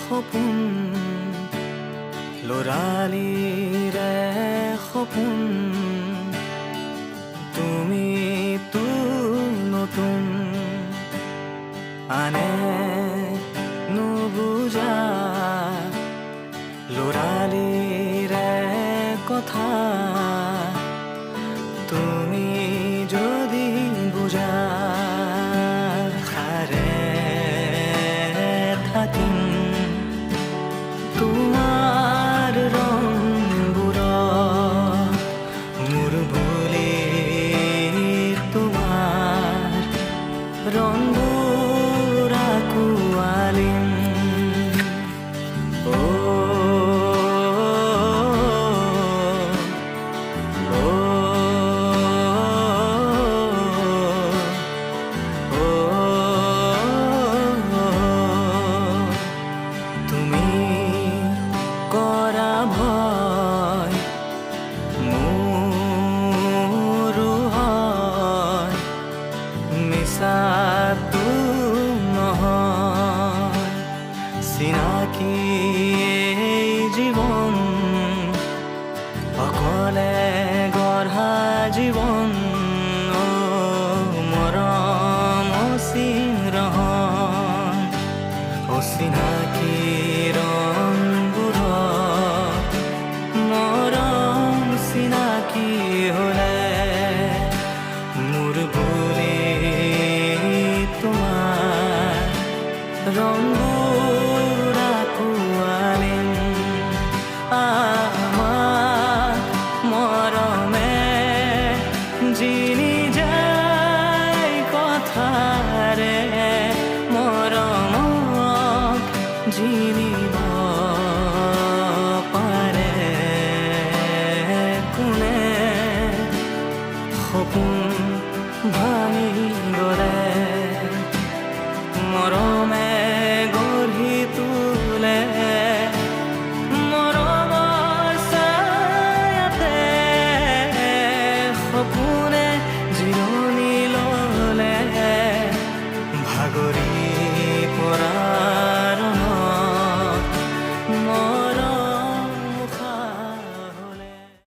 সপোন ল'ৰালিৰে সপোন তুমিতো নতুন আনে নুবুজা ল'ৰালিৰে কথা তুমি যদি বুজা খাৰে থাকিম তোমাৰ ৰংবোৰ মোৰ বুলি তোমাৰ ৰংবোৰ আঁকোৱালিম কৰা ভয় মোৰো হয় মিছাটো নহয় চিনাকি এই জীৱন অকলে গঢ়া জীৱন মৰম চিৰহন অচিনাকি ৰংবোৰত মৰম চিনাকি হ'লে মোৰ বুলি তোমাৰ ৰংবোৰ আঁকোৱালিম আমাক মৰমে জিনি যায় কথাৰে মৰমক জিনিব পাৰে কোনে সপোন ভাঙি গ'লে মৰমে গঢ়ি তোলে মৰমৰ ছায়াতে সপোন